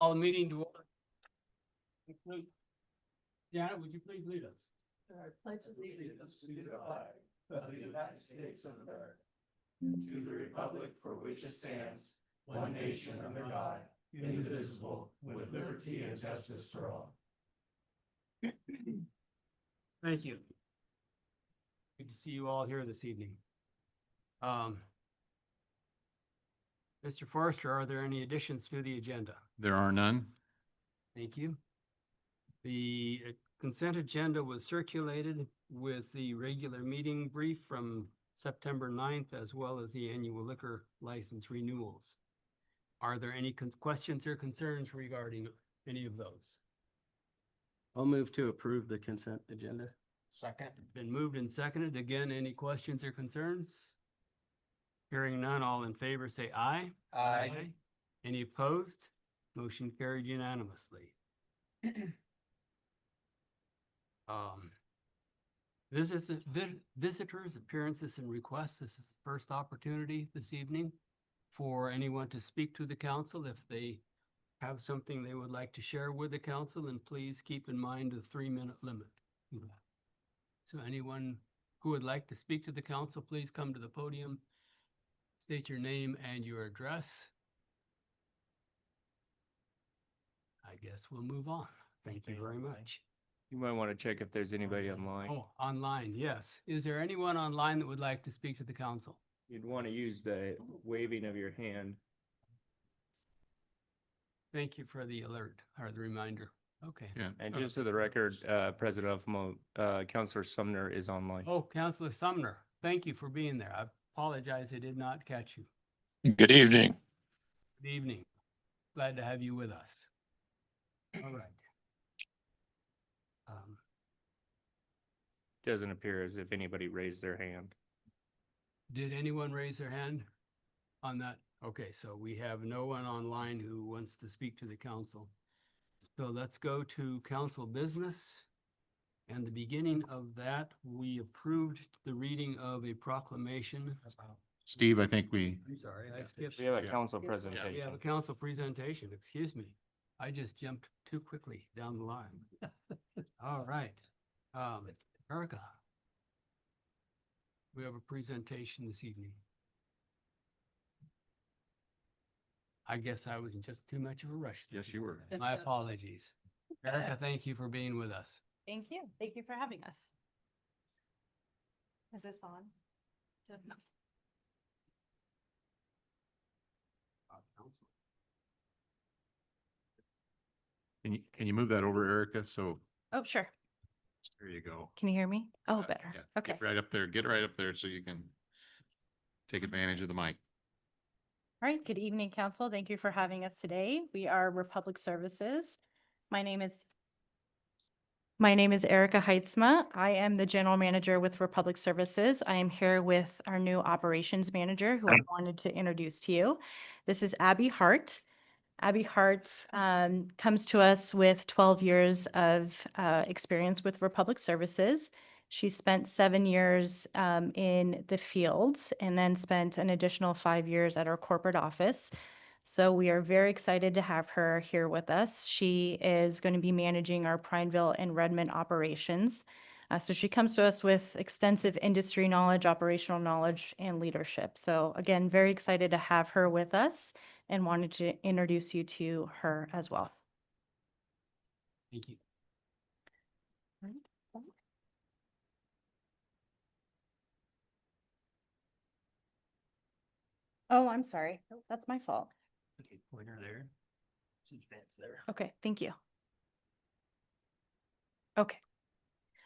Call the meeting to order. Janet, would you please lead us? I pledge allegiance to the flag of the United States of America, to the republic for which it stands, one nation under God, indivisible, with liberty and justice for all. Thank you. Good to see you all here this evening. Mr. Forrester, are there any additions to the agenda? There are none. Thank you. The consent agenda was circulated with the regular meeting brief from September 9th, as well as the annual liquor license renewals. Are there any questions or concerns regarding any of those? I'll move to approve the consent agenda. Second. Been moved and seconded. Again, any questions or concerns? Hearing none, all in favor say aye. Aye. Any opposed? Motion carried unanimously. Visitors, appearances, and requests. This is the first opportunity this evening for anyone to speak to the council. If they have something they would like to share with the council, and please keep in mind the 3-minute limit. So anyone who would like to speak to the council, please come to the podium, state your name and your address. I guess we'll move on. Thank you very much. You might want to check if there's anybody online. Oh, online, yes. Is there anyone online that would like to speak to the council? You'd want to use the waving of your hand. Thank you for the alert or the reminder. Okay. Yeah. And just for the record, President of Councilor Sumner is online. Oh, Councilor Sumner, thank you for being there. I apologize I did not catch you. Good evening. Good evening. Glad to have you with us. All right. Doesn't appear as if anybody raised their hand. Did anyone raise their hand on that? Okay, so we have no one online who wants to speak to the council. So let's go to council business. And the beginning of that, we approved the reading of a proclamation. Steve, I think we, I'm sorry, I skipped. We have a Yeah. council We have presentation. a council presentation, excuse me. I just jumped too quickly down the line. All right. Erica. We have a presentation this evening. I guess I was in just too much of a rush. yes, you were. My apologies. Erica, thank you for being with us. Thank you. Thank you for having us. Is this on? No. Can you move that over, Erica? So Oh, sure. there you go. Can you hear me? Oh, Uh, better. yeah. Okay. Get right up there. Get right up there so you can take advantage of the mic. All right. Good evening, council. Thank you for having us today. We are Republic Services. My name is Erica Heitzma. I am the general manager with Republic Services. I am here with our new operations manager who I wanted to introduce to you. This is Abby Hart. Abby Hart comes to us with 12 years of experience with Republic Services. She spent 7 years in the field and then spent an additional 5 years at our corporate office. So we are very excited to have her here with us. She is going to be managing our Prineville and Redmond operations. So she comes to us with extensive industry knowledge, operational knowledge, and leadership. So again, very excited to have her with us and wanted to introduce you to her as well. Thank you. Oh, I'm sorry. That's my fault. Okay, pointer there. Advance there. Okay, thank you. Okay.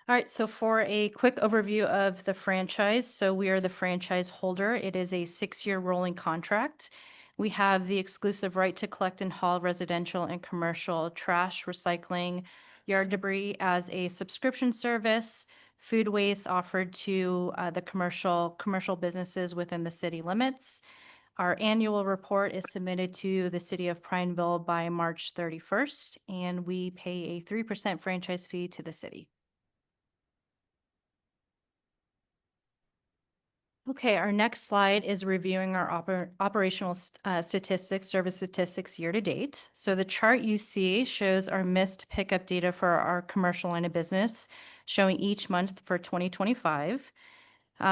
All right, so for a quick overview of the franchise, so we are the franchise holder. It is a 6-year rolling contract. We have the exclusive right to collect and haul residential and commercial trash, recycling, yard debris as a subscription service, food waste offered to the commercial businesses within the city limits. Our annual report is submitted to the city of Prineville by March 31st, and we pay a 3% franchise fee to the city. Okay, our next slide is reviewing our operational statistics, service statistics year to date. So the chart you see shows our missed pickup data for our commercial line of business, showing each month for 2025.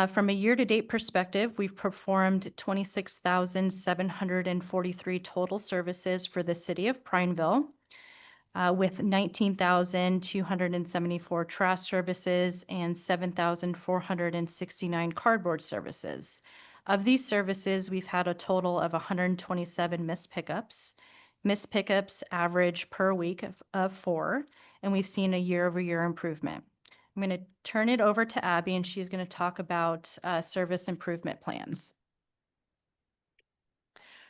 From a year-to-date perspective, we've performed 26,743 total services for the city of Prineville, with 19,274 trash services and 7,469 cardboard services. Of these services, we've had a total of 127 missed pickups. Missed pickups average per week of 4, and we've seen a year-over-year improvement. I'm going to turn it over to Abby, and she's going to talk about service improvement plans.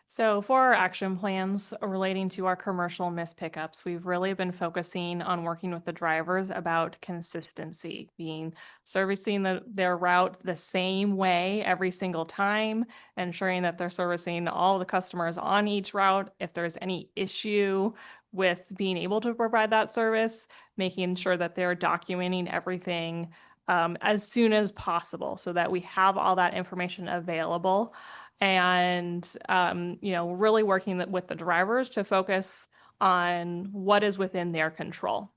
So for our action plans relating to our commercial missed pickups, we've really been focusing on working with the drivers about consistency, being servicing their route the same way every single time, ensuring that they're servicing all the customers on each route. If there's any issue with being able to provide that service, making sure that they're documenting everything as soon as possible so that we have all that information available. And, really working with the drivers to focus on what is within their control.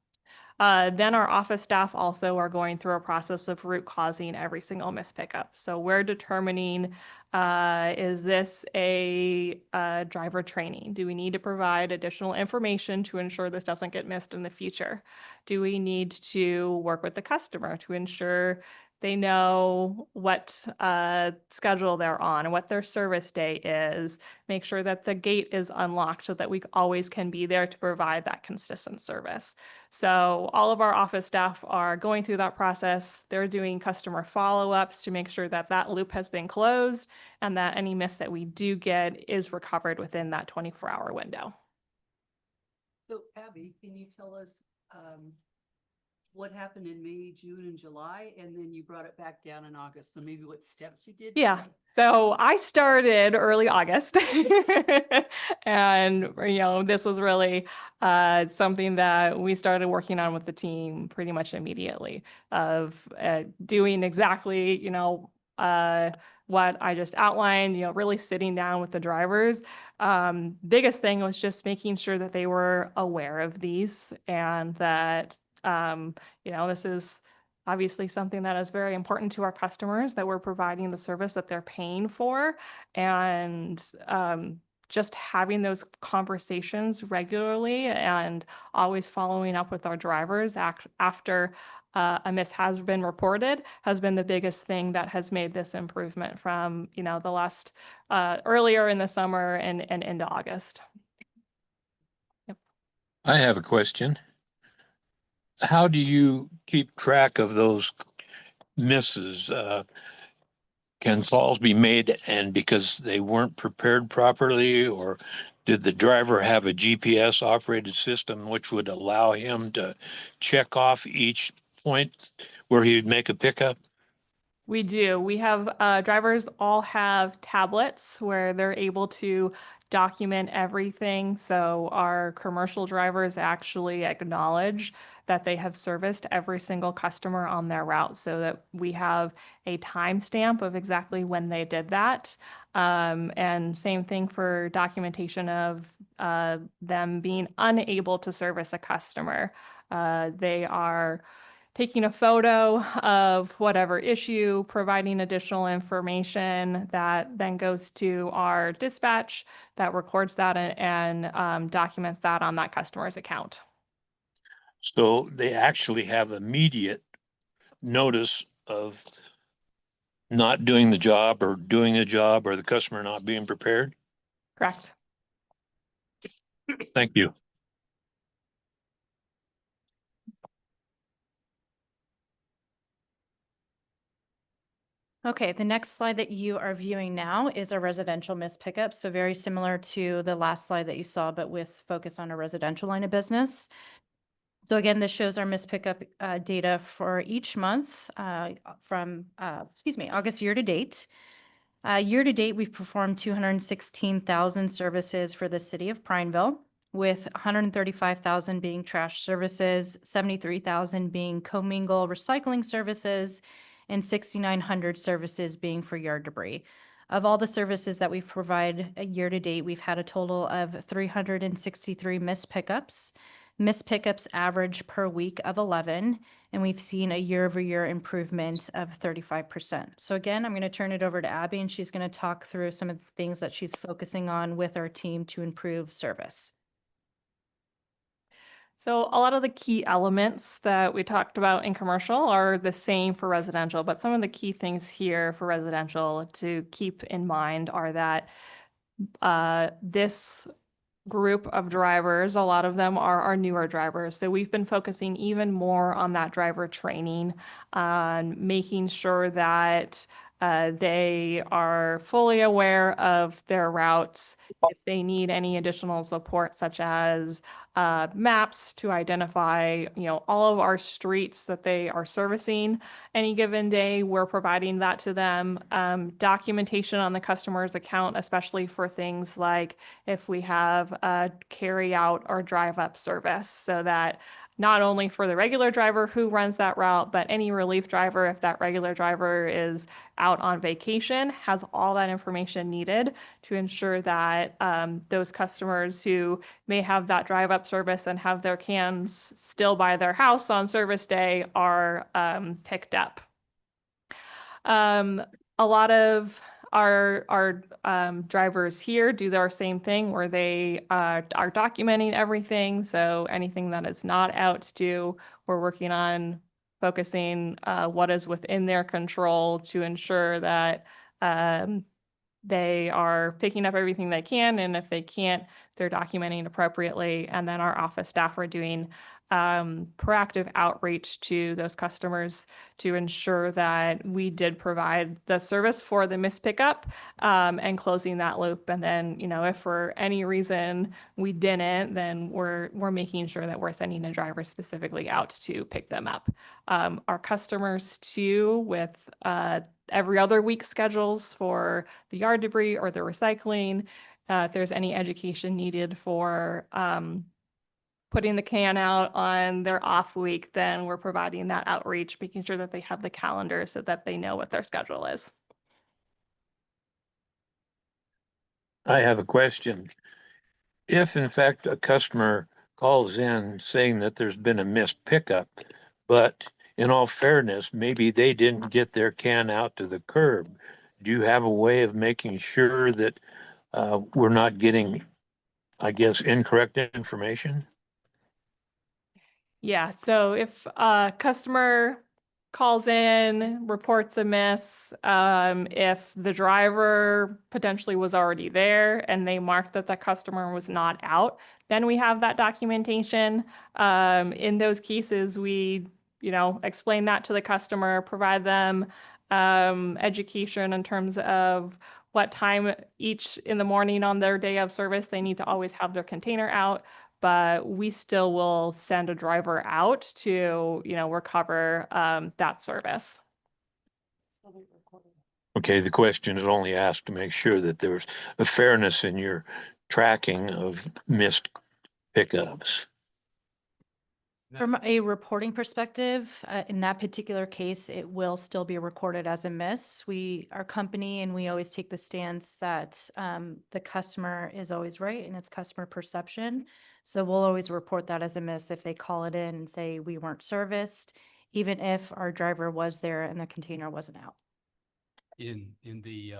Then our office staff also are going through a process of root causing every single missed pickup. So we're determining, is this a driver training? Do we need to provide additional information to ensure this doesn't get missed in the future? Do we need to work with the customer to ensure they know what schedule they're on and what their service day is? Make sure that the gate is unlocked so that we always can be there to provide that consistent service. So all of our office staff are going through that process. They're doing customer follow-ups to make sure that that loop has been closed and that any miss that we do get is recovered within that 24-hour window. So Abby, can you tell us what happened in May, June, and July, and then you brought it back down in August? So maybe what steps you did? Yeah. So I started early August and, this was really something that we started working on with the team pretty much immediately of doing exactly, what I just outlined, really sitting down with the drivers. Biggest thing was just making sure that they were aware of these and that, this is obviously something that is very important to our customers, that we're providing the service that they're paying for, and just having those conversations regularly and always following up with our drivers after a miss has been reported has been the biggest thing that has made this improvement from, the last earlier in the summer and into August. Yep. I have a question. How do you keep track of those misses? Can calls be made and because they weren't prepared properly, or did the driver have a GPS operated system which would allow him to check off each point where he would make a pickup? We do. We have drivers all have tablets where they're able to document everything. So our commercial drivers actually acknowledge that they have serviced every single customer on their route so that we have a timestamp of exactly when they did that. And same thing for documentation of them being unable to service a customer. They are taking a photo of whatever issue, providing additional information that then goes to our dispatch that records that and documents that on that customer's account. So they actually have immediate notice of not doing the job or doing a job or the customer not being prepared? Correct. Thank you. Okay, the next slide that you are viewing now is a residential missed pickup. So very similar to the last slide that you saw, but with focus on a residential line of business. So again, this shows our missed pickup data for each month from August year to date. Year to date, we've performed 216,000 services for the city of Prineville, with 135,000 being trash services, 73,000 being commingle recycling services, and 6,900 services being for yard debris. Of all the services that we've provided year to date, we've had a total of 363 missed pickups. Missed pickups average per week of 11, and we've seen a year-over-year improvement of 35%. So again, I'm going to turn it over to Abby, and she's going to talk through some of the things that she's focusing on with our team to improve service. So a lot of the key elements that we talked about in commercial are the same for residential, but some of the key things here for residential to keep in mind are that this group of drivers, a lot of them are our newer drivers. So we've been focusing even more on that driver training, on making sure that they are fully aware of their routes. If they need any additional support, such as maps to identify, all of our streets that they are servicing any given day, we're providing that to them. Documentation on the customer's account, especially for things like if we have a carry out or drive up service, so that not only for the regular driver who runs that route, but any relief driver, if that regular driver is out on vacation, has all that information needed to ensure that those customers who may have that drive up service and have their cans still by their house on service day are picked up. A lot of our drivers here do their same thing where they are documenting everything. So anything that is not out due, we're working on focusing what is within their control to ensure that they are picking up everything they can, and if they can't, they're documenting appropriately. And then our office staff are doing proactive outreach to those customers to ensure that we did provide the service for the missed pickup, and closing that loop. And then, if for any reason we didn't, then we're making sure that we're sending a driver specifically out to pick them up. Our customers too, with every other week schedules for the yard debris or the recycling, if there's any education needed for putting the can out on their off week, then we're providing that outreach, making sure that they have the calendar so that they know what their schedule is. I have a question. If in fact a customer calls in saying that there's been a missed pickup, but in all fairness, maybe they didn't get their can out to the curb, do you have a way of making sure that we're not getting, I guess, incorrect information? Yeah, so if a customer calls in, reports a miss, if the driver potentially was already there and they marked that the customer was not out, then we have that documentation. In those cases, we, explain that to the customer, provide them education in terms of what time each in the morning on their day of service they need to always have their container out. But we still will send a driver out to, recover that service. Okay, the question is only asked to make sure that there's a fairness in your tracking of missed pickups. From a reporting perspective, in that particular case, it will still be recorded as a miss. Our company, and we always take the stance that the customer is always right and it's customer perception. So we'll always report that as a miss if they call it in and say we weren't serviced, even if our driver was there and the container wasn't out. In the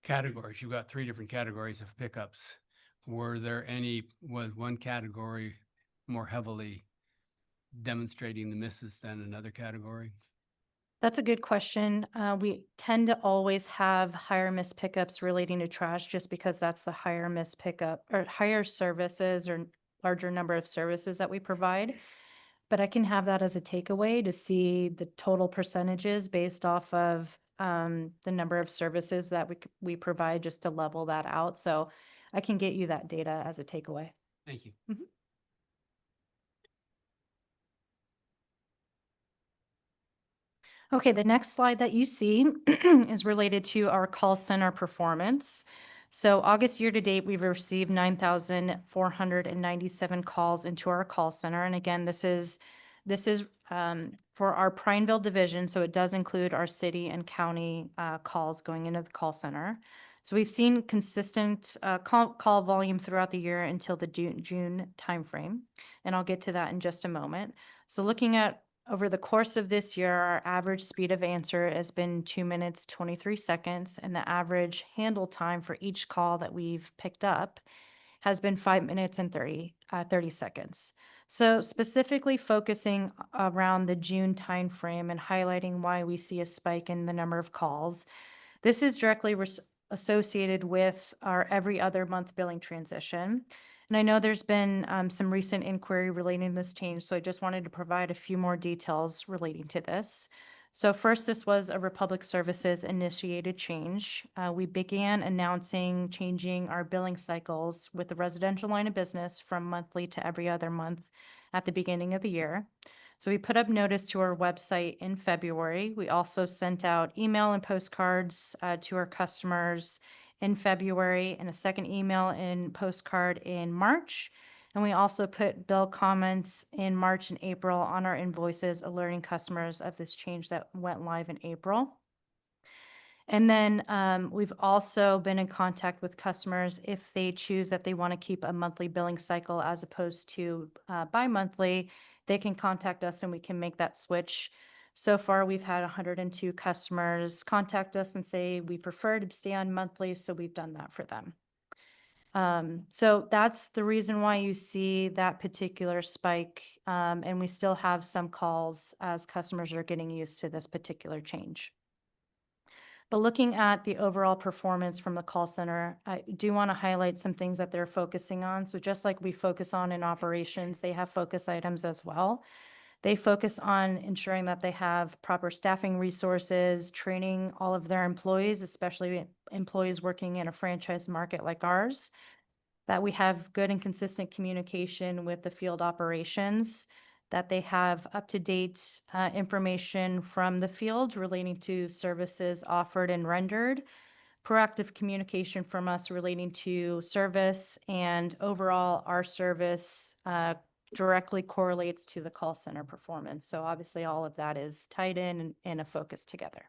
categories, you've got 3 different categories of pickups. Was one category more heavily demonstrating the misses than another category? That's a good question. We tend to always have higher missed pickups relating to trash just because that's the higher missed pickup or higher services or larger number of services that we provide. But I can have that as a takeaway to see the total percentages based off of the number of services that we provide, just to level that out. So I can get you that data as a takeaway. Thank you. Mhm. Okay, the next slide that you see is related to our call center performance. So August year to date, we've received 9,497 calls into our call center. And again, this is This is for our Prineville division, so it does include our city and county calls going into the call center. So we've seen consistent call volume throughout the year until the June timeframe, and I'll get to that in just a moment. So looking at over the course of this year, our average speed of answer has been 2 minutes, 23 seconds, and the average handle time for each call that we've picked up has been 5 minutes and 30 seconds. So specifically focusing around the June timeframe and highlighting why we see a spike in the number of calls. This is directly associated with our every other month billing transition. And I know there's been some recent inquiry relating to this change, so I just wanted to provide a few more details relating to this. So first, this was a Republic Services initiated change. We began announcing changing our billing cycles with the residential line of business from monthly to every other month at the beginning of the year. So we put up notice to our website in February. We also sent out email and postcards to our customers in February and a second email and postcard in March. And we also put bill comments in March and April on our invoices, alerting customers of this change that went live in April. And then we've also been in contact with customers if they choose that they want to keep a monthly billing cycle as opposed to bi-monthly, they can contact us and we can make that switch. So far, we've had 102 customers contact us and say we prefer to stay on monthly, so we've done that for them. So that's the reason why you see that particular spike, and we still have some calls as customers are getting used to this particular change. But looking at the overall performance from the call center, I do want to highlight some things that they're focusing on. So just like we focus on in operations, they have focus items as well. They focus on ensuring that they have proper staffing resources, training all of their employees, especially employees working in a franchise market like ours, that we have good and consistent communication with the field operations, that they have up-to-date information from the field relating to services offered and rendered, proactive communication from us relating to service, and overall our service directly correlates to the call center performance. So obviously all of that is tied in and a focus together.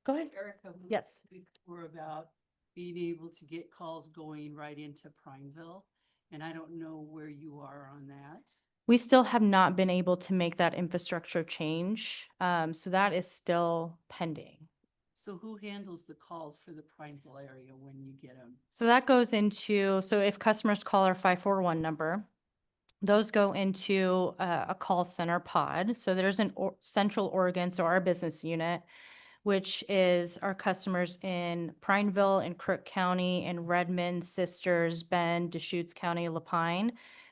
Go ahead. Erica. Yes. Before about being able to get calls going right into Prineville, and I don't know where you are on that. We still have not been able to make that infrastructure change. So that is still pending. So who handles the calls for the Prineville area when you get them? So that goes into, so if customers call our 541 number, those go into a call center pod. So there's an central Oregon, so our business unit, which is our customers in Prineville and Crook County and Redmond, Sisters, Bend, Deschutes County, Lapine.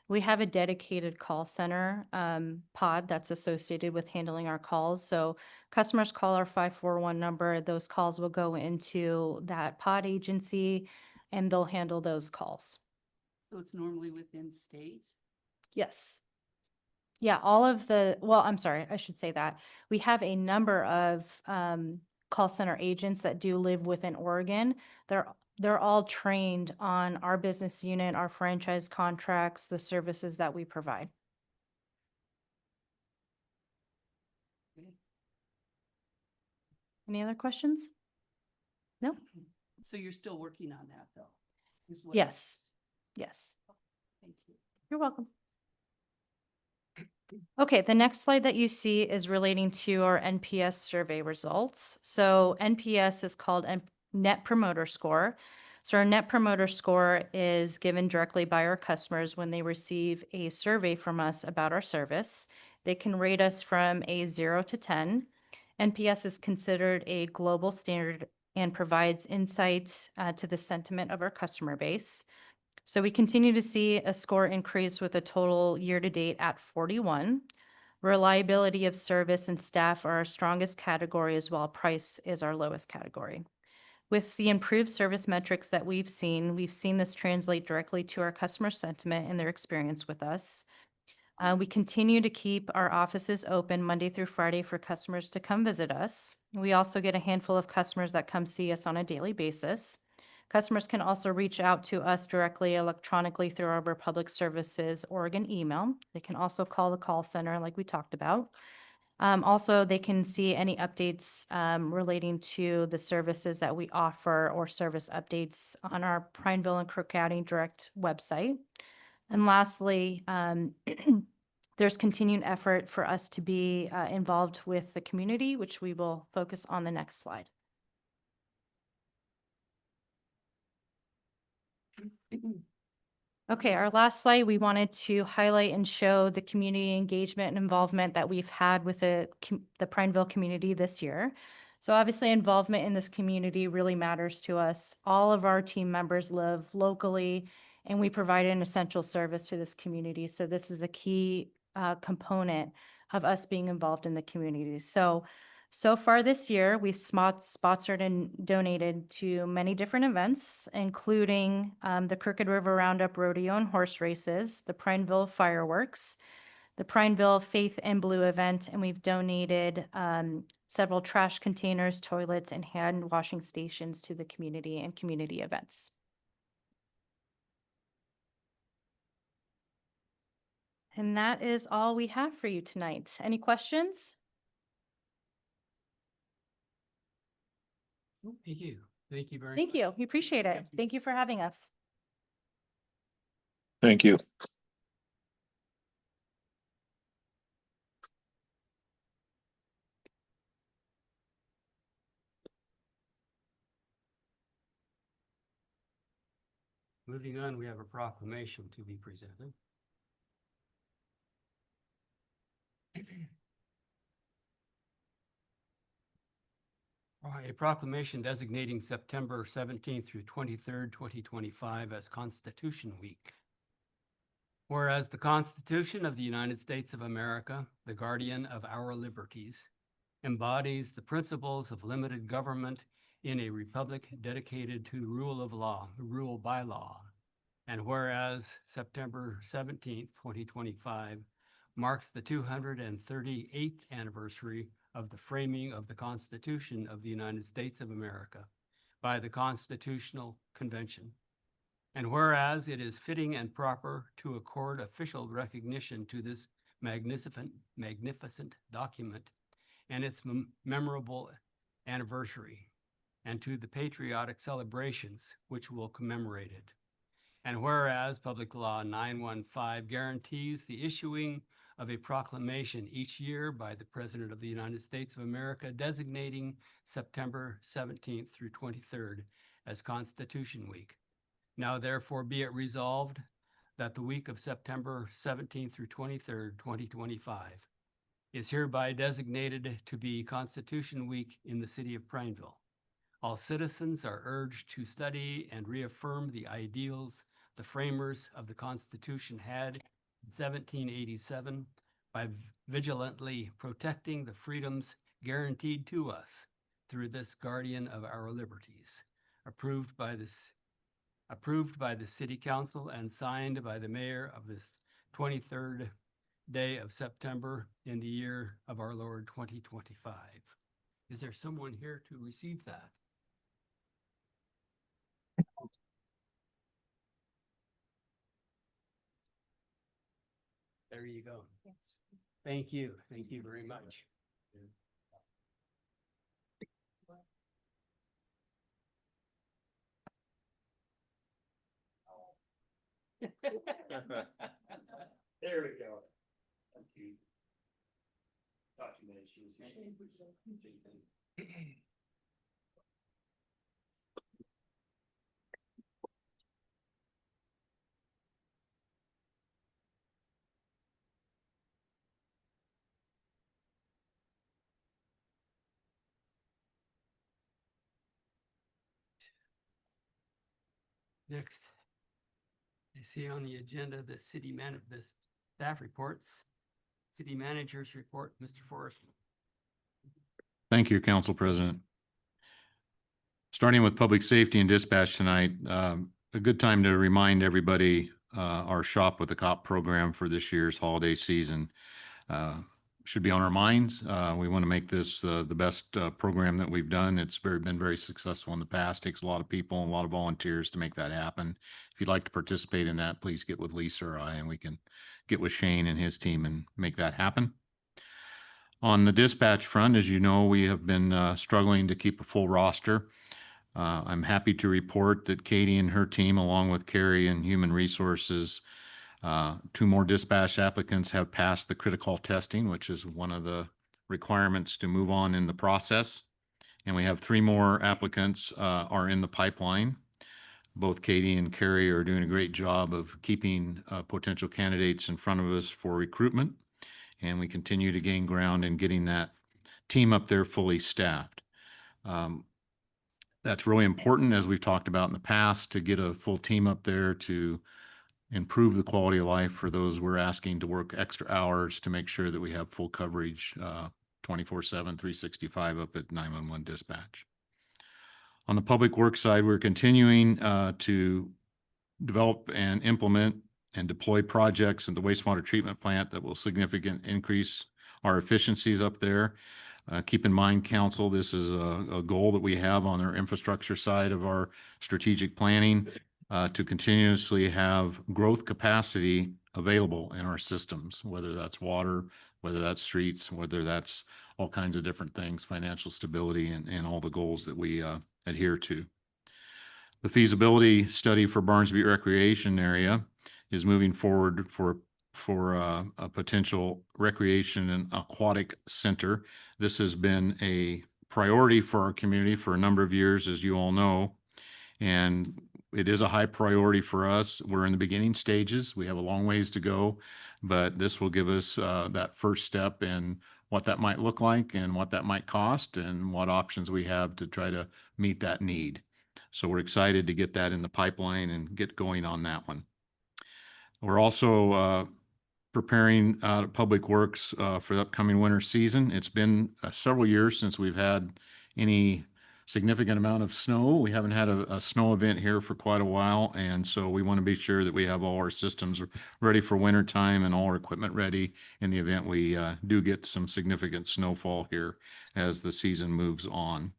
We have a dedicated call center pod that's associated with handling our calls. So customers call our 541 number, those calls will go into that pod agency and they'll handle those calls. So it's normally within state? Yes. Yeah, all of the, well, I'm sorry, I should say that. We have a number of call center agents that do live within Oregon. They're all trained on our business unit, our franchise contracts, the services that we provide. Okay. Any other questions? No? So you're still working on that though? Is what Yes. Yes. Thank you. You're welcome. Okay, the next slide that you see is relating to our NPS survey results. So NPS is called Net Promoter Score. So our Net Promoter Score is given directly by our customers when they receive a survey from us about our service. They can rate us from a 0 to 10. NPS is considered a global standard and provides insights to the sentiment of our customer base. So we continue to see a score increase with a total year-to-date at 41. Reliability of service and staff are our strongest category, as well price is our lowest category. With the improved service metrics that we've seen this translate directly to our customer sentiment and their experience with us. We continue to keep our offices open Monday through Friday for customers to come visit us. We also get a handful of customers that come see us on a daily basis. Customers can also reach out to us directly electronically through our Republic Services Oregon email. They can also call the call center like we talked about. Also, they can see any updates relating to the services that we offer or service updates on our Prineville and Crook County Direct website. And lastly, there's continued effort for us to be involved with the community, which we will focus on the next slide. Okay, our last slide, we wanted to highlight and show the community engagement and involvement that we've had with the Prineville community this year. So obviously involvement in this community really matters to us. All of our team members live locally and we provide an essential service to this community. So this is a key component of us being involved in the community. So far this year, we've sponsored and donated to many different events, including the Crooked River Roundup Rodeo and Horse Races, the Prineville Fireworks, the Prineville Faith and Blue event, and we've donated several trash containers, toilets, and hand washing stations to the community and community events. And that is all we have for you tonight. Any questions? Thank you. Thank you very much. Thank you. We appreciate it. Thank you for having us. Thank you. Moving on, we have a proclamation to be presented. A proclamation designating September 17th through 23rd, 2025 as Constitution Week. Whereas the Constitution of the United States of America, the guardian of our liberties, embodies the principles of limited government in a republic dedicated to rule of law, rule by law. And whereas September 17th, 2025 marks the 238th anniversary of the framing of the Constitution of the United States of America by the Constitutional Convention. And whereas it is fitting and proper to accord official recognition to this magnificent document and its memorable anniversary, and to the patriotic celebrations which will commemorate it. And whereas Public Law 915 guarantees the issuing of a proclamation each year by the President of the United States of America designating September 17th through 23rd as Constitution Week. Now therefore be it resolved that the week of September 17th through 23rd, 2025 is hereby designated to be Constitution Week in the city of Prineville. All citizens are urged to study and reaffirm the ideals the framers of the Constitution had in 1787 by vigilantly protecting the freedoms guaranteed to us through this guardian of our liberties, approved by the City Council and signed by the Mayor of this 23rd day of September in the year of our Lord 2025. Is there someone here to receive that? There you go. Thank you. Thank you very much. There we go. Thank you. Documentation. Next, I see on the agenda the the staff reports, city manager's report, Mr. Forrest. Thank you, Council President. Starting with public safety and dispatch tonight, a good time to remind everybody our Shop with the Cop program for this year's holiday season. should be on our minds. We want to make this the best program that we've done. It's been very successful in the past. Takes a lot of people and a lot of volunteers to make that happen. If you'd like to participate in that, please get with Lisa or I, and we can get with Shane and his team and make that happen. On the dispatch front, as you know, we have been struggling to keep a full roster. I'm happy to report that Katie and her team, along with Carrie and Human Resources, 2 more dispatch applicants have passed the critical testing, which is one of the requirements to move on in the process. And we have 3 more applicants are in the pipeline. Both Katie and Carrie are doing a great job of keeping potential candidates in front of us for recruitment. And we continue to gain ground in getting that team up there fully staffed. That's really important, as we've talked about in the past, to get a full team up there to improve the quality of life for those we're asking to work extra hours to make sure that we have full coverage 24/7, 365 up at 911 dispatch. On the public works side, we're continuing to develop and implement and deploy projects in the wastewater treatment plant that will significantly increase our efficiencies up there. Keep in mind, council, this is a goal that we have on our infrastructure side of our strategic planning to continuously have growth capacity available in our systems, whether that's water, whether that's streets, whether that's all kinds of different things, financial stability, and all the goals that we adhere to. The feasibility study for Barnesby Recreation Area is moving forward for a potential recreation and aquatic center. This has been a priority for our community for a number of years, as you all know, and it is a high priority for us. We're in the beginning stages. We have a long ways to go, but this will give us that first step in what that might look like and what that might cost and what options we have to try to meet that need. So we're excited to get that in the pipeline and get going on that one. We're also preparing Public Works for the upcoming winter season. It's been several years since we've had any significant amount of snow. We haven't had a snow event here for quite a while, and so we want to be sure that we have all our systems ready for winter time and all our equipment ready in the event we do get some significant snowfall here as the season moves on.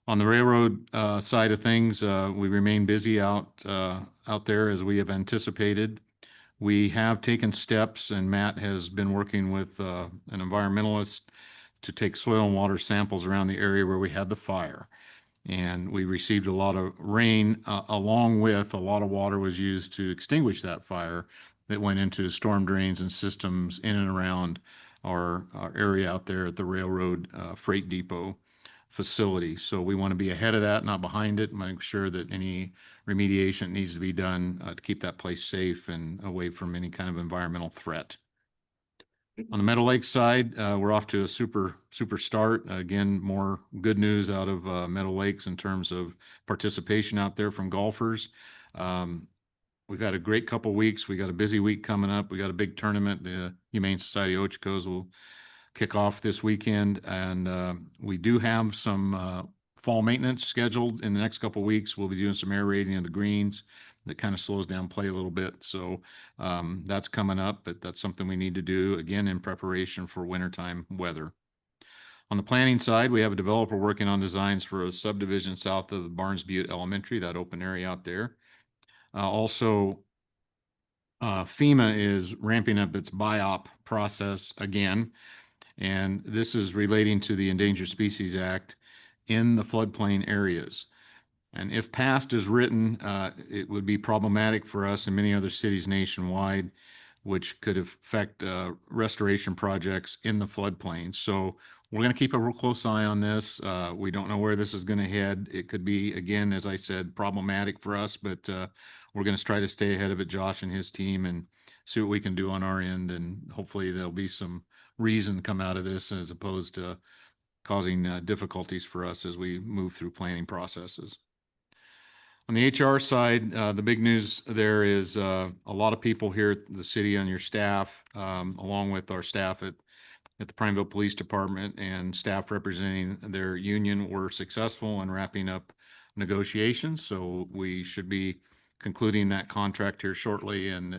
On the railroad side of things, we remain busy out there as we have anticipated. We have taken steps, and Matt has been working with an environmentalist to take soil and water samples around the area where we had the fire. And we received a lot of rain, along with a lot of water was used to extinguish that fire that went into storm drains and systems in and around our area out there at the railroad freight depot facility. So we want to be ahead of that, not behind it, make sure that any remediation needs to be done to keep that place safe and away from any kind of environmental threat. On the Meadow Lake side, we're off to a super start. Again, more good news out of Meadow Lakes in terms of participation out there from golfers. We've had a great couple weeks. We got a busy week coming up. We got a big tournament. The Humane Society Ochocos will kick off this weekend, and we do have some fall maintenance scheduled in the next couple of weeks. We'll be doing some aerating of the greens that kind of slows down play a little bit. So that's coming up, but that's something we need to do again in preparation for wintertime weather. On the planning side, we have a developer working on designs for a subdivision south of the Barnes Butte Elementary, that open area out there. Also, FEMA is ramping up its BIOP process again. And this is relating to the Endangered Species Act in the floodplain areas. And if passed as written, it would be problematic for us and many other cities nationwide, which could affect restoration projects in the floodplain. So we're going to keep a real close eye on this. We don't know where this is going to head. It could be, again, as I said, problematic for us, but we're going to try to stay ahead of it, Josh and his team, and see what we can do on our end. And hopefully there'll be some reason come out of this as opposed to causing difficulties for us as we move through planning processes. On the HR side, the big news there is a lot of people here at the city on your staff, along with our staff at the Prineville Police Department and staff representing their union, were successful in wrapping up negotiations. So we should be concluding that contract here shortly, and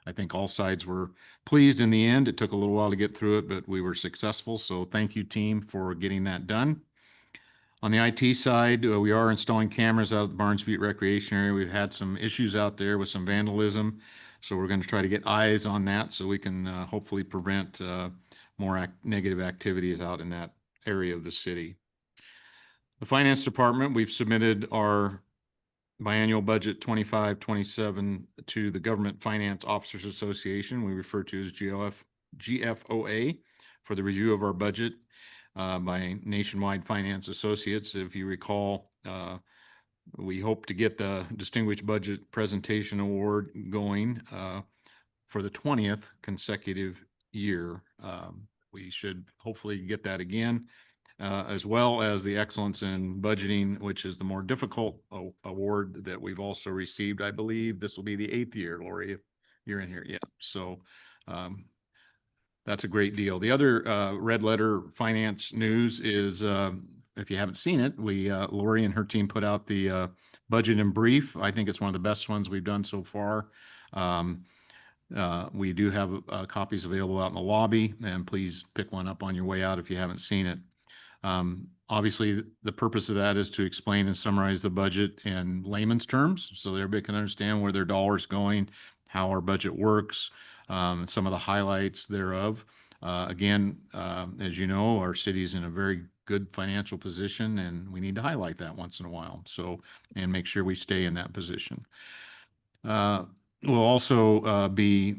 I think all sides were pleased in the end. It took a little while to get through it, but we were successful. So thank you, team, for getting that done. On the IT side, we are installing cameras out at the Barnes Butte Recreation Area. We've had some issues out there with some vandalism. So we're going to try to get eyes on that so we can hopefully prevent more negative activities out in that area of the city. The Finance Department, we've submitted our biannual budget 25-27 to the Government Finance Officers Association, we refer to as GFOA, for the review of our budget by Nationwide Finance Associates. If you recall, we hope to get the Distinguished Budget Presentation Award going for the 20th consecutive year. We should hopefully get that again. As well as the Excellence in Budgeting, which is the more difficult award that we've also received. I believe this will be the 8th year, Lori, if you're in here. Yeah. So that's a great deal. The other red letter finance news is, if you haven't seen it, Lori and her team put out the budget in brief. I think it's one of the best ones we've done so far. We do have copies available out in the lobby, and please pick one up on your way out if you haven't seen it. Obviously, the purpose of that is to explain and summarize the budget in layman's terms so that everybody can understand where their dollar's going, how our budget works, some of the highlights thereof. Again, as you know, our city's in a very good financial position, and we need to highlight that once in a while. So, and make sure we stay in that position. We'll also be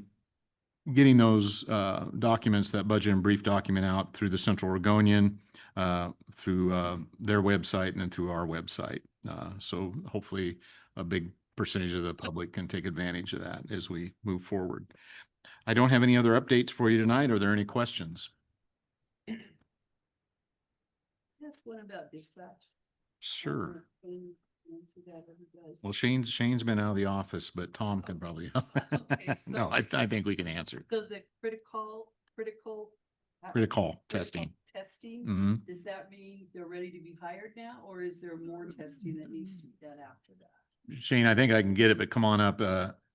getting those documents, that budget and brief document, out through the Central Oregonian, through their website, and then through our website. So hopefully a big percentage of the public can take advantage of that as we move forward. I don't have any other updates for you tonight. Are there any questions? Yes, what about dispatch? Sure. Answer that, everybody. Well, Shane's been out of the office, but Tom can probably. Okay, No, so- I think we can answer. So the critical. Critical testing. Testing, Mhm. does that mean they're ready to be hired now, or is there more testing that needs to be done after that? Shane, I think I can get it, but come on up.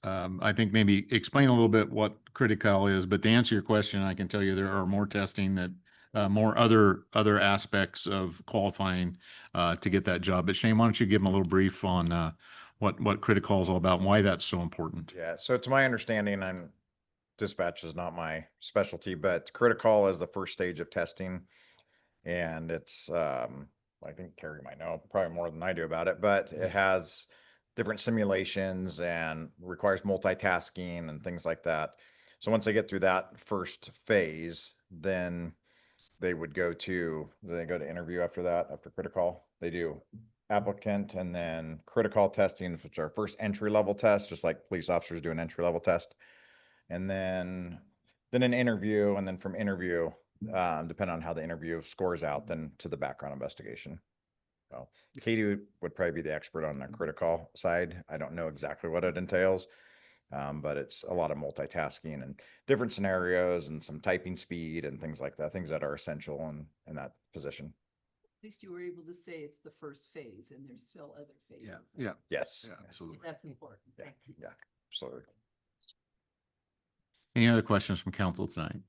I think maybe explain a little bit what critical is, but to answer your question, I can tell you there are more testing that, more other aspects of qualifying to get that job. But Shane, why don't you give them a little brief on what critical is all about and why that's so important? Yeah, so to my understanding, and dispatch is not my specialty, but critical is the first stage of testing. And it's, I think Carrie might know probably more than I do about it, but it has different simulations and requires multitasking and things like that. So once they get through that first phase, then they go to interview after that, after critical. They do applicant and then critical testing, which are first entry level tests, just like police officers do an entry level test. And then an interview, and then from interview, depending on how the interview scores out, then to the background investigation. So Katie would probably be the expert on the critical side. I don't know exactly what it entails, but it's a lot of multitasking and different scenarios and some typing speed and things like that, things that are essential in that position. At least you were able to say it's the first phase and there's still other phases. Yeah. Yes. Absolutely. That's important. Yeah, Thank you. yeah, absolutely. Any other questions from council tonight?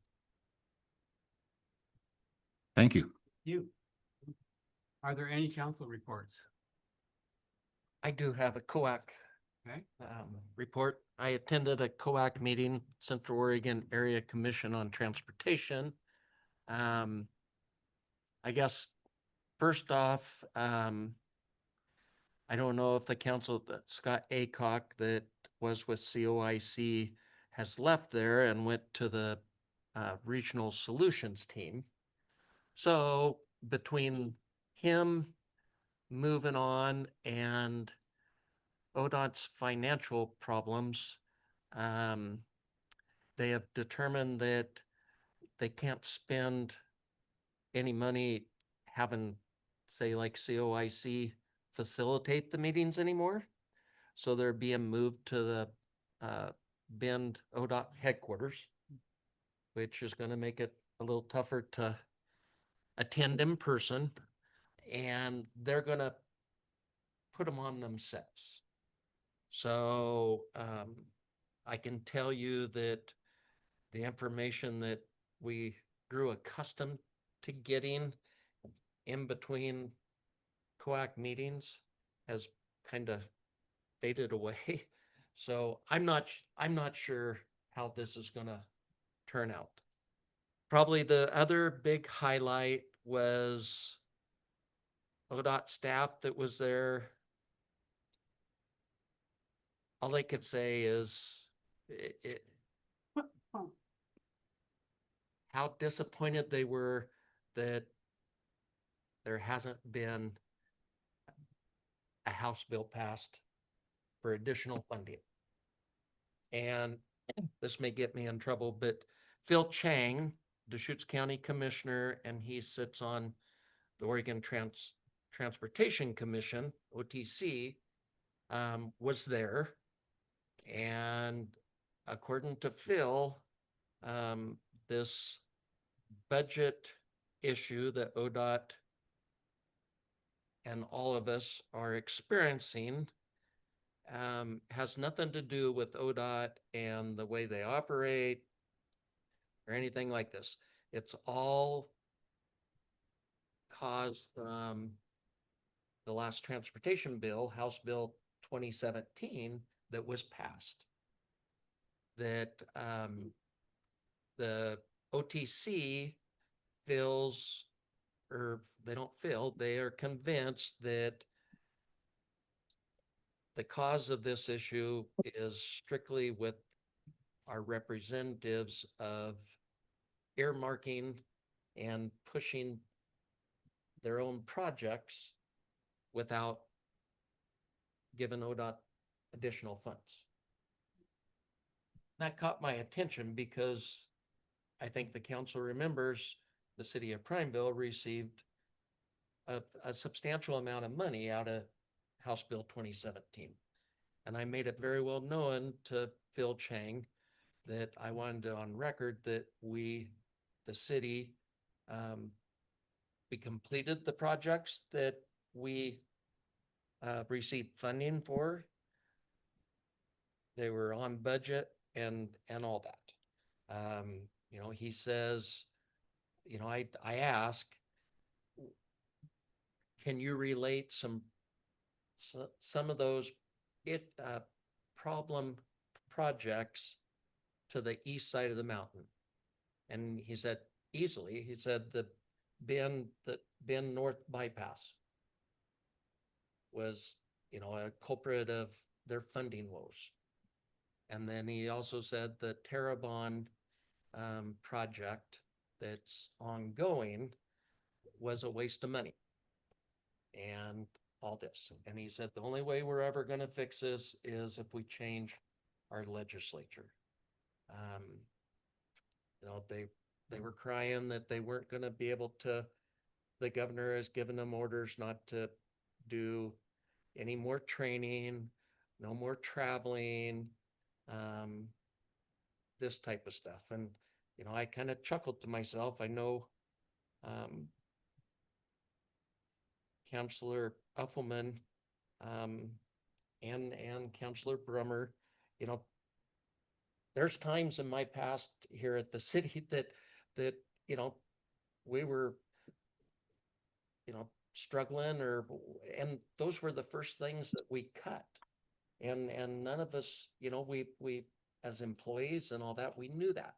Thank you. Are there any council reports? I do have a COAC Okay. report. I attended a COAC meeting, Central Oregon Area Commission on Transportation. I guess first off, I don't know if the council, Scott Aycock that was with COIC has left there and went to the Regional Solutions team. So between him moving on and ODOT's financial problems, they have determined that they can't spend any money having, say, like COIC facilitate the meetings anymore. So they're being moved to the Bend ODOT headquarters, which is going to make it a little tougher to attend in person. And they're going to put them on themselves. So I can tell you that the information that we grew accustomed to getting in between COAC meetings has kind of faded away. So I'm not sure how this is gonna turn out. Probably the other big highlight was ODOT staff that was there. All they could say is how disappointed they were that there hasn't been a House bill passed for additional funding. And this may get me in trouble, but Phil Chang, Deschutes County Commissioner, and he sits on the Oregon Transportation Commission, OTC, was there. And according to Phil, this budget issue that ODOT and all of us are experiencing has nothing to do with ODOT and the way they operate or anything like this. It's all caused from the last transportation bill, House Bill 2017, that was passed. That the OTC feels, or they don't feel, they are convinced that the cause of this issue is strictly with our representatives of earmarking and pushing their own projects without giving ODOT additional funds. That caught my attention because I think the council remembers the city of Prineville received a substantial amount of money out of House Bill 2017. And I made it very well known to Phil Chang that I wanted it on record that we, the city, we completed the projects that we received funding for. They were on budget and all that. You know, he says, you know, I ask, can you relate some of those problem projects to the east side of the mountain? And he said, easily. He said the Bend North bypass was, you know, a culprit of their funding woes. And then he also said the Terrebonne project that's ongoing was a waste of money and all this. And he said the only way we're ever going to fix this is if we change our legislature. You know, they were crying that they weren't going to be able to, the governor has given them orders not to do any more training, no more traveling, this type of stuff. And, you know, I kind of chuckled to myself. I know Councilor Uffelman and Councilor Brummer, you know, there's times in my past here at the city that, you know, we were, you know, struggling and those were the first things that we cut. And none of us, you know, we as employees and all that, we knew that.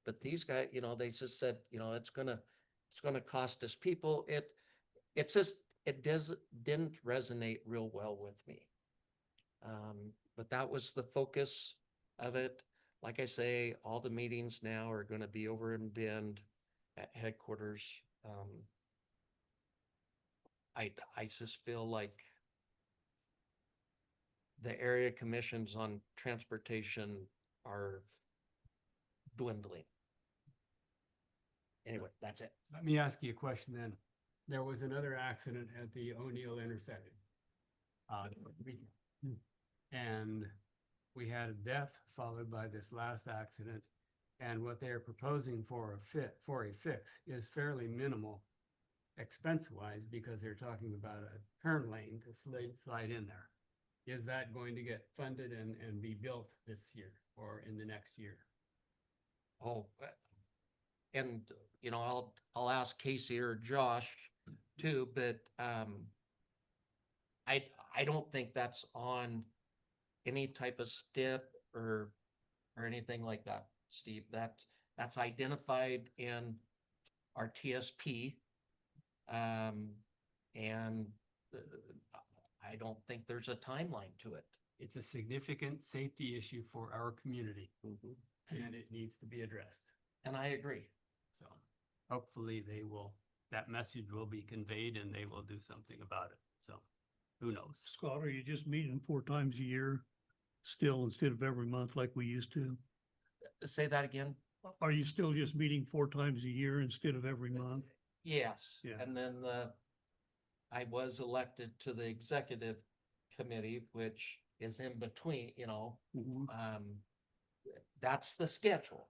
But these guys, you know, they just said, you know, it's gonna cost us people. It didn't resonate real well with me. But that was the focus of it. Like I say, all the meetings now are going to be over in Bend at headquarters. I just feel like the area commissions on transportation are dwindling. Anyway, that's it. Let me ask you a question then. There was another accident at the O'Neill intersection. And we had a death followed by this last accident. And what they're proposing for a fix is fairly minimal expense wise, because they're talking about a turn lane to slide in there. is that going to get funded and be built this year or in the next year? Oh, and, you know, I'll ask Casey or Josh too, but, I don't think that's on any type of stip or anything like that, Steve. That's identified in our TSP. And I don't think there's a timeline to it. It's a significant safety issue for our community and it needs to be addressed. And I agree. So hopefully that message will be conveyed and they will do something about it. So who knows? Scott, are you just meeting 4 times a year still instead of every month like we used to? Say that again? Are you still just meeting 4 times a year instead of every month? Yes. Yeah. And then I was elected to the executive committee, which is in between, you know, that's the schedule.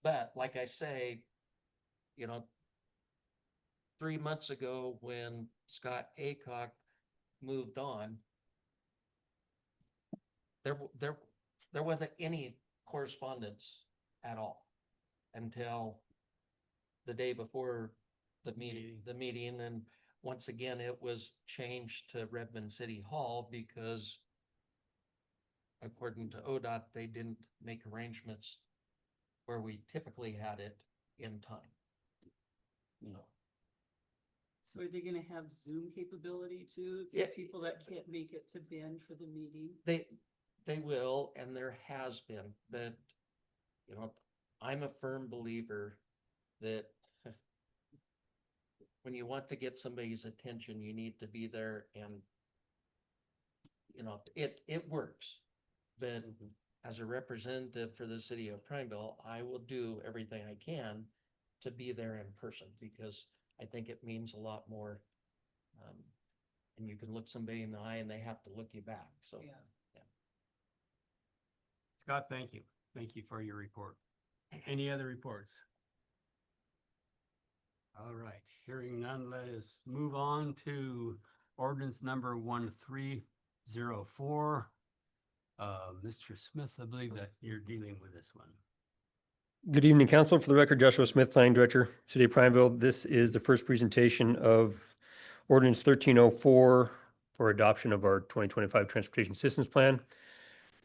But like I say, you know, 3 months ago when Scott Aycock moved on, there wasn't any correspondence at all until the day before the meeting. And once again, it was changed to Redmond City Hall because according to ODOT, they didn't make arrangements where we typically had it in time. You know, So are they gonna have Zoom capability too? Yeah. For people that can't make it to Bend for the meeting? they will, and there has been, but you know, I'm a firm believer that when you want to get somebody's attention, you need to be there and you know, it works. But as a representative for the city of Prineville, I will do everything I can to be there in person because I think it means a lot more. And you can look somebody in the eye and they have to look you back. So, Yeah. Scott, thank you. Thank you for your report. Any other reports? All right, hearing none, let us move on to ordinance number 1304. Mr. Smith, I believe that you're dealing with this one. Good evening, Council. For the record, Joshua Smith, Planning Director, City of Prineville. This is the first presentation of Ordinance 1304 for adoption of our 2025 Transportation Systems Plan.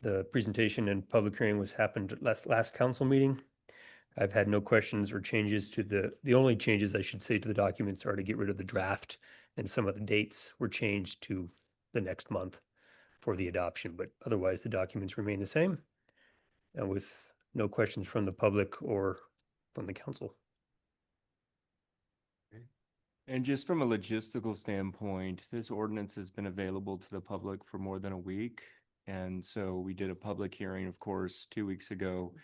The presentation and public hearing happened at last council meeting. I've had no questions or changes to the only changes I should say to the documents are to get rid of the draft, and some of the dates were changed to the next month for the adoption, but otherwise the documents remain the same. And with no questions from the public or from the council. And just from a logistical standpoint, this ordinance has been available to the public for more than a week. And so we did a public hearing, of course, 2 weeks ago.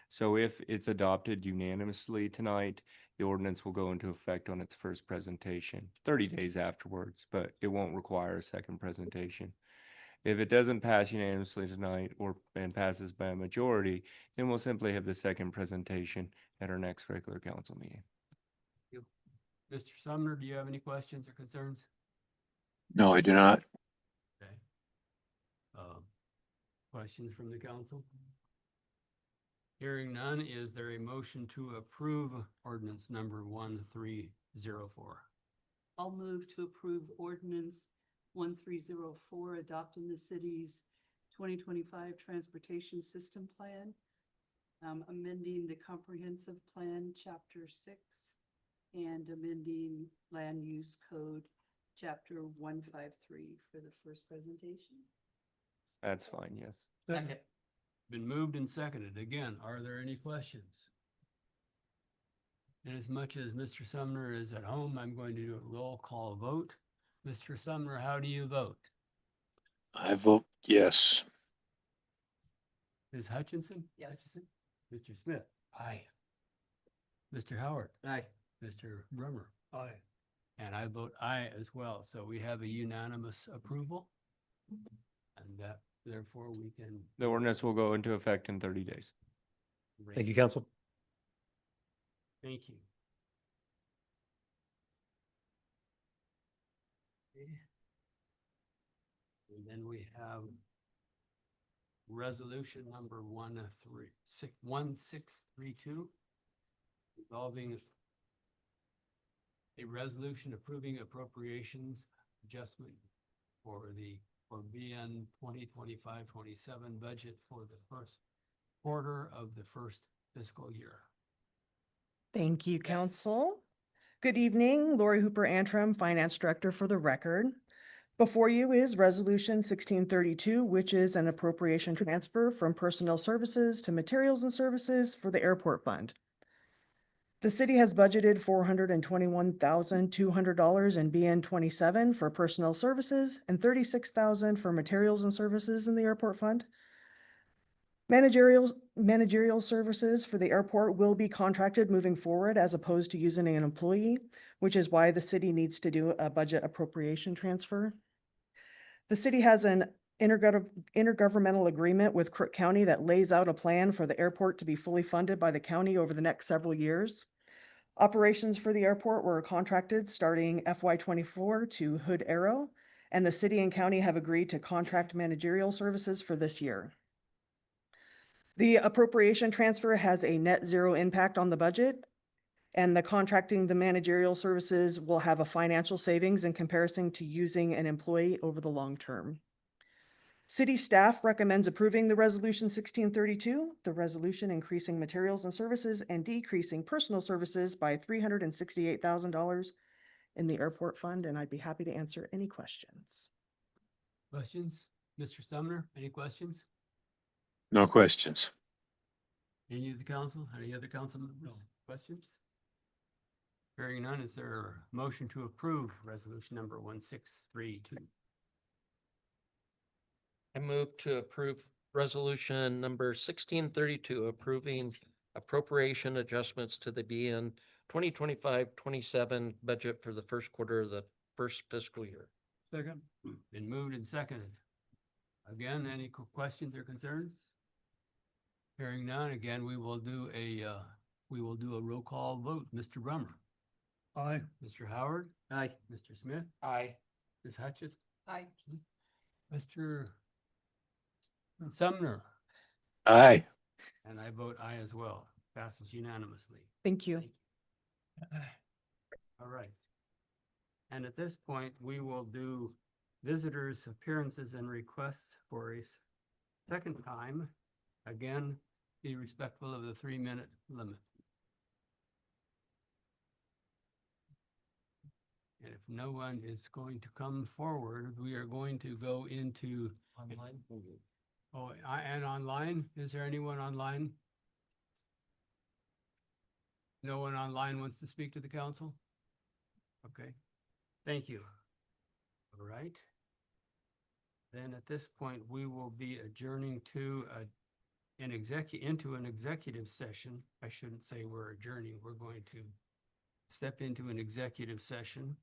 So if it's adopted unanimously tonight, the ordinance will go into effect on its first presentation, 30 days afterwards, but it won't require a second presentation. If it doesn't pass unanimously tonight and passes by a majority, then we'll simply have the second presentation at our next regular council meeting. Mr. Sumner, do you have any questions or concerns? No, I do not. Okay. Questions from the council? Hearing none, is there a motion to approve ordinance number 1304? I'll move to approve ordinance 1304, adopting the city's 2025 Transportation System Plan, amending the Comprehensive Plan, Chapter 6, and amending Land Use Code, Chapter 153 for the first presentation. That's fine, yes. Second. Been moved and seconded. Again, are there any questions? And as much as Mr. Sumner is at home, I'm going to do a roll call vote. Mr. Sumner, how do you vote? I vote yes. Ms. Hutchinson? Yes. Mr. Smith? Aye. Mr. Howard? Aye. Mr. Brummer? Aye. And I vote aye as well. So we have a unanimous approval. And that therefore we can. The ordinance will go into effect in 30 days. Thank you, council. Thank you. then we have resolution number 1632, involving a resolution approving appropriations adjustment for BN 2025-27 budget for the first quarter of the first fiscal year. Thank you, council. Good evening, Lori Hooper Antrim, Finance Director for the record. Before you is Resolution 1632, which is an appropriation transfer from personnel services to materials and services for the airport fund. The city has budgeted $421,200 in BN 27 for personnel services and $36,000 for materials and services in the airport fund. Managerial services for the airport will be contracted moving forward as opposed to using an employee, which is why the city needs to do a budget appropriation transfer. The city has an intergovernmental agreement with Crook County that lays out a plan for the airport to be fully funded by the county over the next several years. Operations for the airport were contracted starting FY24 to Hood Aero, and the city and county have agreed to contract managerial services for this year. The appropriation transfer has a net zero impact on the budget, and the contracting the managerial services will have a financial savings in comparison to using an employee over the long term. City staff recommends approving the resolution 1632, the resolution increasing materials and services and decreasing personal services by $368,000 in the airport fund, and I'd be happy to answer any questions. Questions? Mr. Sumner, any questions? No questions. Any of the council, any other council members? Questions? Hearing none, is there a motion to approve resolution number 1632? I move to approve resolution number 1632, approving appropriation adjustments to the BN 2025-27 budget for the first quarter of the first fiscal year. Second. Been moved and seconded. Again, any questions or concerns? Hearing none, again, we will do a roll call vote. Mr. Brummer. Aye. Mr. Howard. Aye. Mr. Smith. Aye. Ms. Hutchins. Aye. Mr. Sumner. Aye. And I vote aye as well. Passes unanimously. Thank you. All right. And at this point, we will do visitors' appearances and requests for a second time. Again, be respectful of the 3-minute limit. And if no one is going to come forward, we are going to go into Online. Oh, and online? Is there anyone online? No one online wants to speak to the council? Okay, thank you. All right. Then at this point, we will be adjourning to into an executive session. I shouldn't say we're adjourning. We're going to step into an executive session.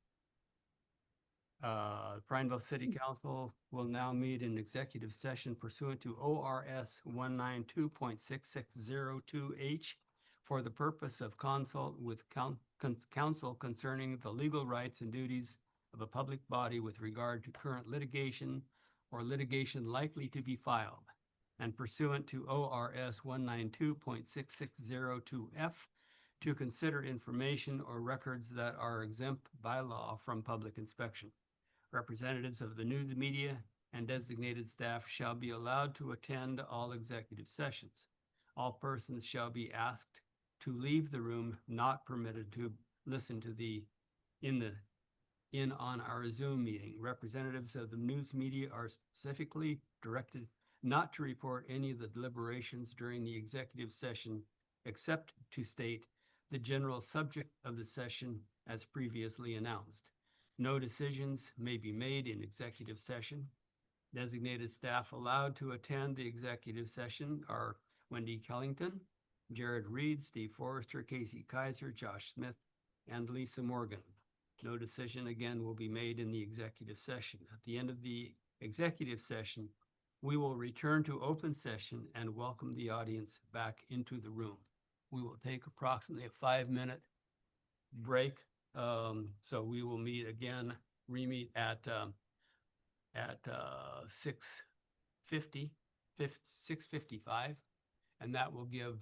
Prineville City Council will now meet in executive session pursuant to ORS 192.6602H for the purpose of consult with counsel concerning the legal rights and duties of a public body with regard to current litigation or litigation likely to be filed, and pursuant to ORS 192.6602F to consider information or records that are exempt by law from public inspection. Representatives of the news media and designated staff shall be allowed to attend all executive sessions. All persons shall be asked to leave the room, not permitted to listen to on our Zoom meeting. Representatives of the news media are specifically directed not to report any of the deliberations during the executive session, except to state the general subject of the session as previously announced. No decisions may be made in executive session. Designated staff allowed to attend the executive session are Wendy Kellington, Jared Reed, Steve Forrester, Casey Kaiser, Josh Smith, and Lisa Morgan. No decision again will be made in the executive session. At the end of the executive session, we will return to open session and welcome the audience back into the room. We will take approximately a 5-minute break. So we will meet again, re-meet at at 6:50, 6:55. And that will give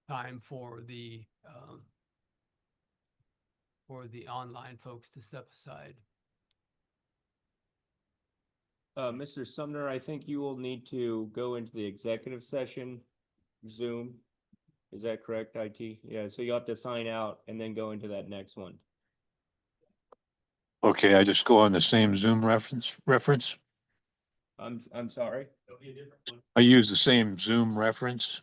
time for the online folks to step aside. Mr. Sumner, I think you will need to go into the executive session Zoom. Is that correct, IT? Yeah, so you'll have to sign out and then go into that next one. Okay, I just go on the same Zoom reference. I'm sorry. I use the same Zoom reference.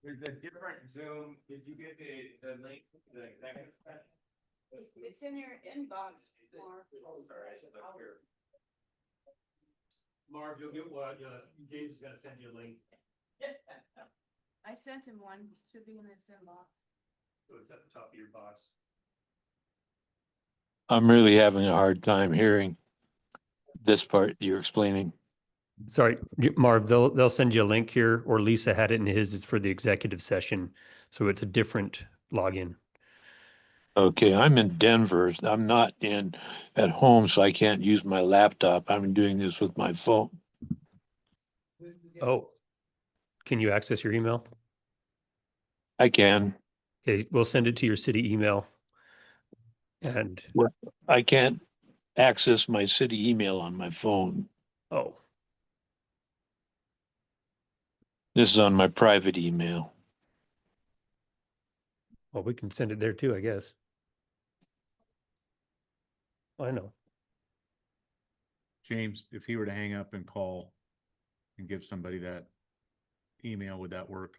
There's a different Zoom. Did you get the link to the executive session? It's in your inbox, Mark. Marv, you'll get what, James is gonna send you a link, I sent him one, should be in his inbox. so it's at the top of your box. I'm really having a hard time hearing this part you're explaining. Sorry, Marv, they'll send you a link here, or Lisa had it in his, it's for the executive session, so it's a different login. Okay, I'm in Denver. I'm not at home, so I can't use my laptop. I'm doing this with my phone. Oh, can you access your email? I can. Okay, we'll send it to your city email. And, I can't access my city email on my phone. oh, This is on my private email. well, we can send it there too, I guess. I know. James, if he were to hang up and call and give somebody that email, would that work?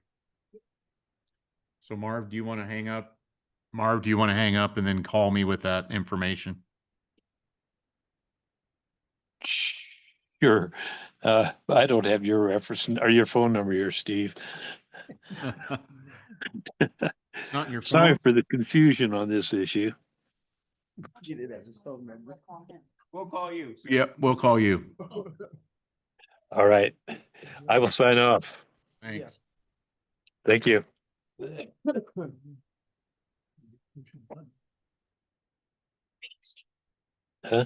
So Marv, do you want to hang up? Marv, do you want to hang up and then call me with that information? Sure. I don't have your reference or your phone number here, Steve. It's not your Sorry phone? for the confusion on this issue. Get it as his phone number. We'll call you. Yep, we'll call you. All right. I will sign off. Thanks. Thank you. Huh?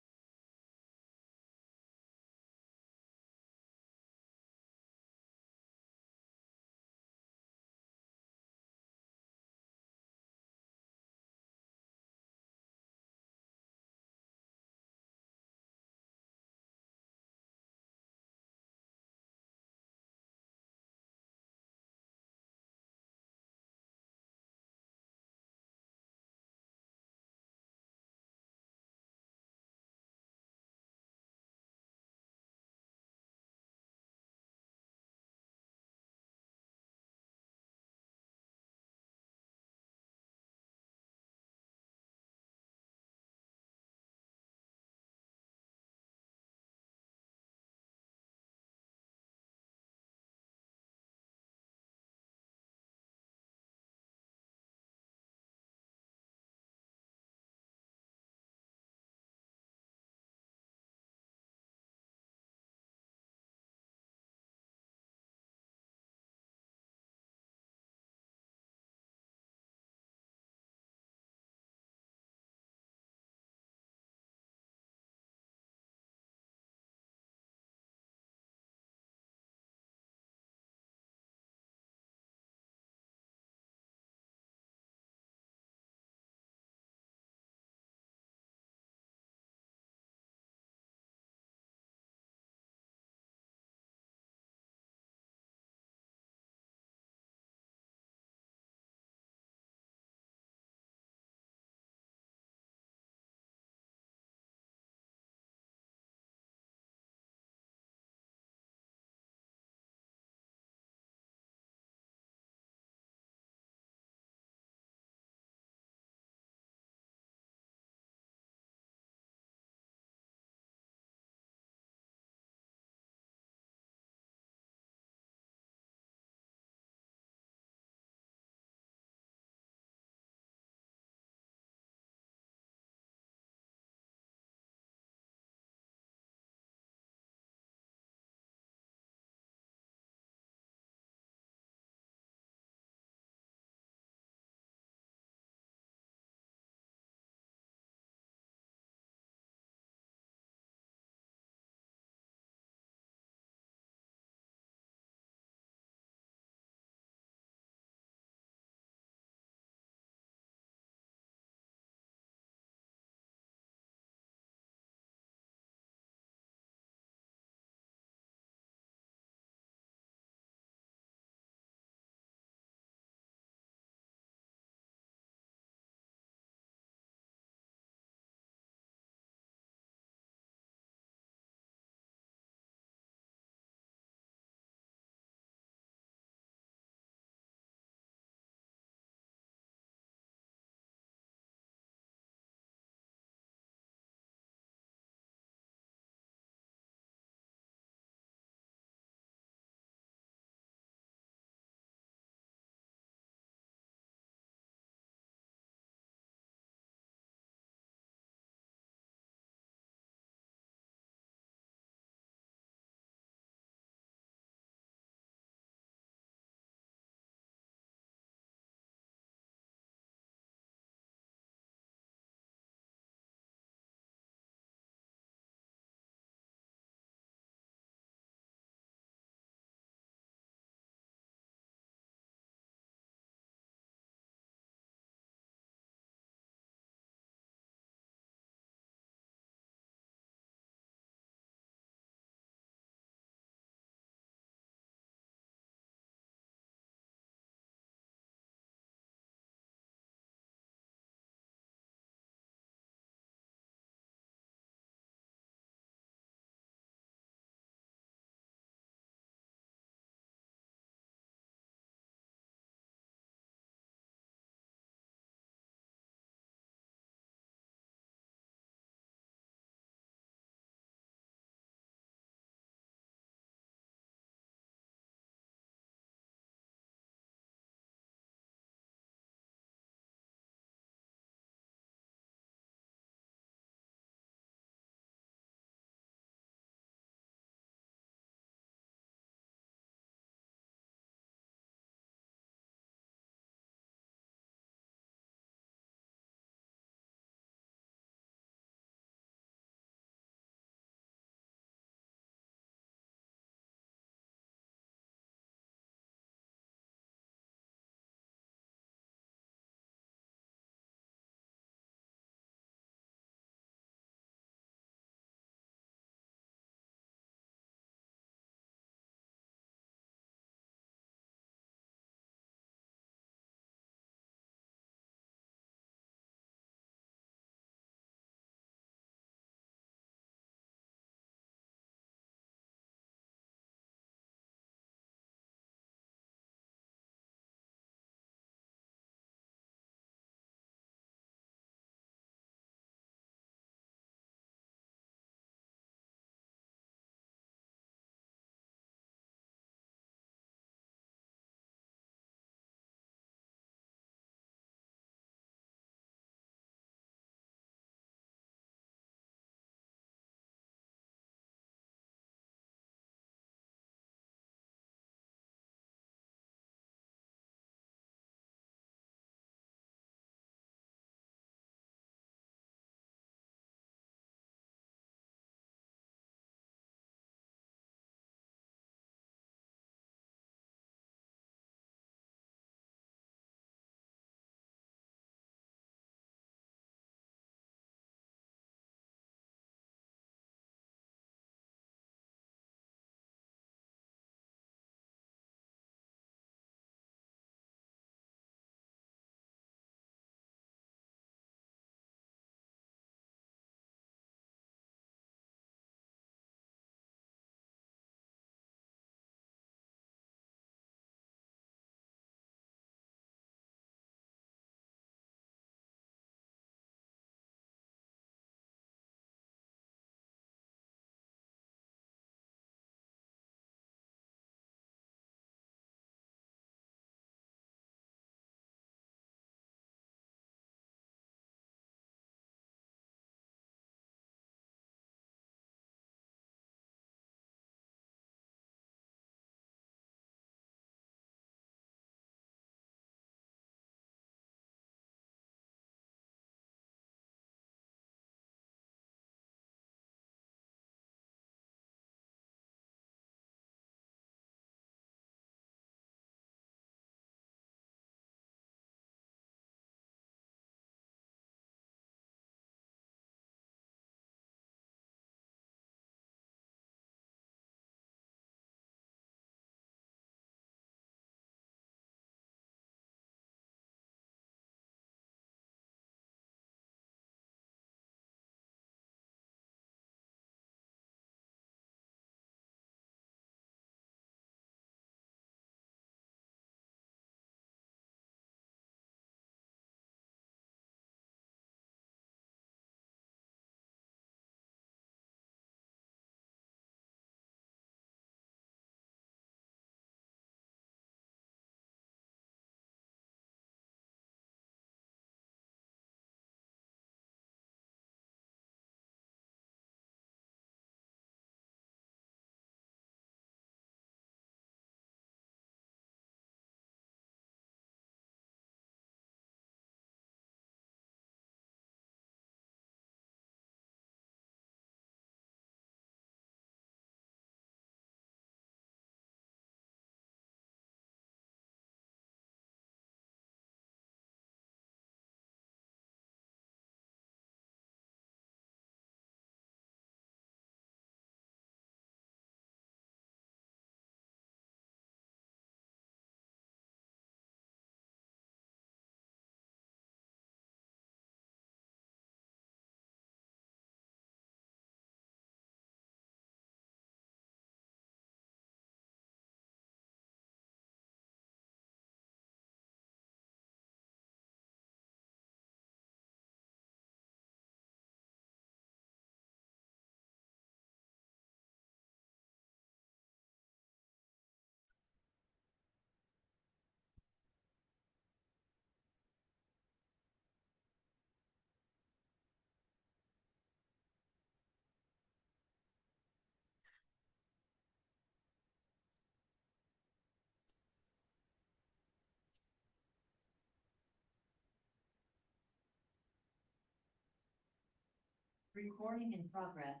Recording in progress.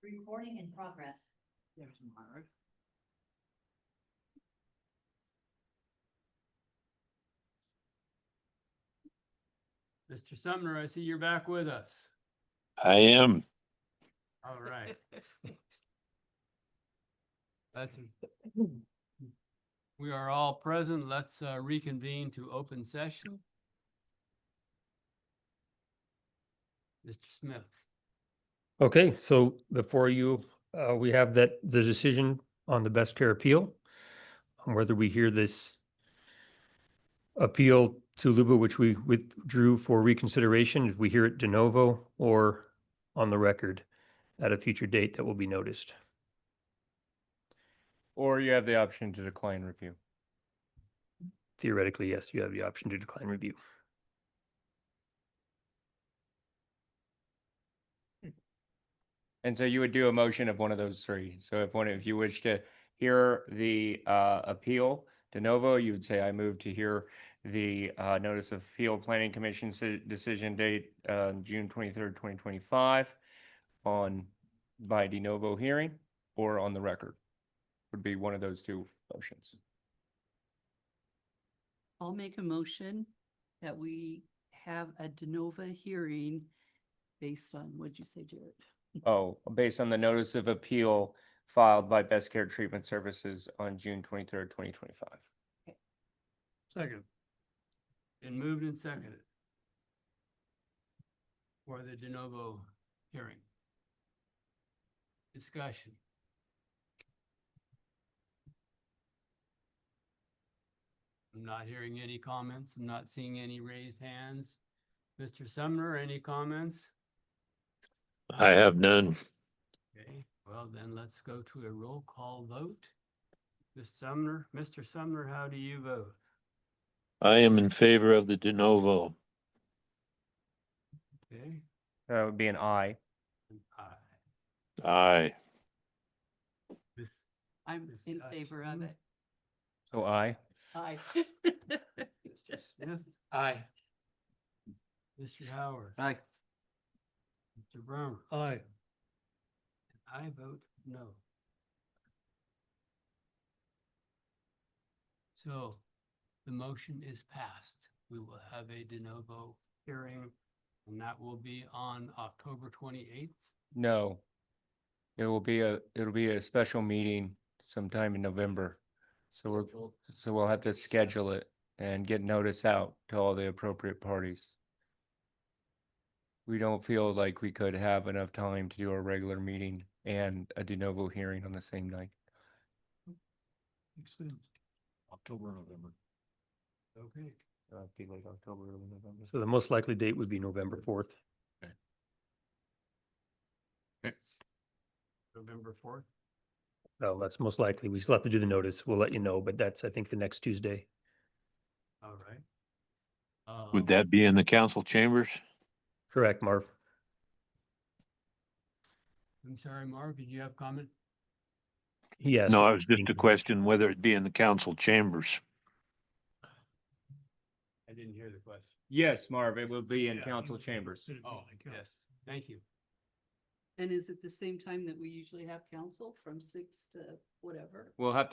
Recording in progress. There's Mark. Mr. Sumner, I see you're back with us. I am. All right. That's, we are all present. Let's reconvene to open session. Mr. Smith. Okay, so before you, we have the decision on the best care appeal, on whether we hear this appeal to Luba, which we withdrew for reconsideration, if we hear it de novo or on the record at a future date that will be noticed. Or you have the option to decline review. Theoretically, yes, you have the option to decline review. And so you would do a motion of one of those three. So if you wish to hear the appeal de novo, you would say, I move to hear the notice of appeal planning commission's decision date June 23rd, 2025 by de novo hearing or on the record. Would be one of those two motions. I'll make a motion that we have a de novo hearing based on, what'd you say, Jared? Oh, based on the notice of appeal filed by Best Care Treatment Services on June 23rd, 2025. Second. Been moved and seconded for the de novo hearing. Discussion. I'm not hearing any comments. I'm not seeing any raised hands. Mr. Sumner, any comments? I have none. Okay, well then let's go to a roll call vote. Mr. Sumner, how do you vote? I am in favor of the de novo. Okay. That would be an aye. And aye. Aye. I'm in favor of it. So aye. Aye. Mr. Smith, Aye. Mr. Howard, Aye. Mr. Brown. Aye. And I vote no. So the motion is passed. We will have a de novo hearing, and that will be on October 28th. No. It'll be a special meeting sometime in November. So we'll have to schedule it and get notice out to all the appropriate parties. We don't feel like we could have enough time to do a regular meeting and a de novo hearing on the same night. Makes sense. October, November. Okay. Be like October or November. So the most likely date would be November 4th. November 4th. No, that's most likely. We still have to do the notice. We'll let you know, but that's, I think, the next Tuesday. All right. Would that be in the council chambers? Correct, Marv? I'm sorry, Marv, did you have comment? Yes. No, it was just a question whether it'd be in the council chambers. I didn't hear the question. Yes, Marv, it will be in council chambers. Oh, yes, thank you. And is it the same time that we usually have council from 6 to whatever? You'll have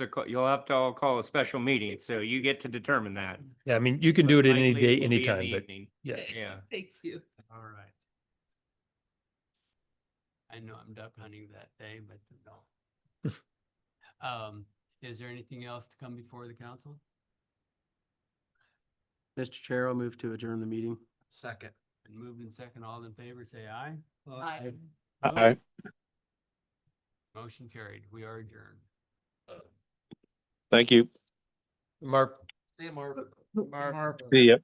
to all call a special meeting, so you get to determine that. Yeah, I mean, you can do it at any Likely day, it will be in anytime, the but evening. yes. Yeah. Thank you. All right. I know I'm duck hunting that day, but no. Is there anything else to come before the council? Mr. Chair, I'll move to adjourn the meeting. Second. And moved in second, all in favor, say aye. Aye. Aye. Motion carried. We are adjourned. Thank you. Marv? See you, Marv. Marv. See ya.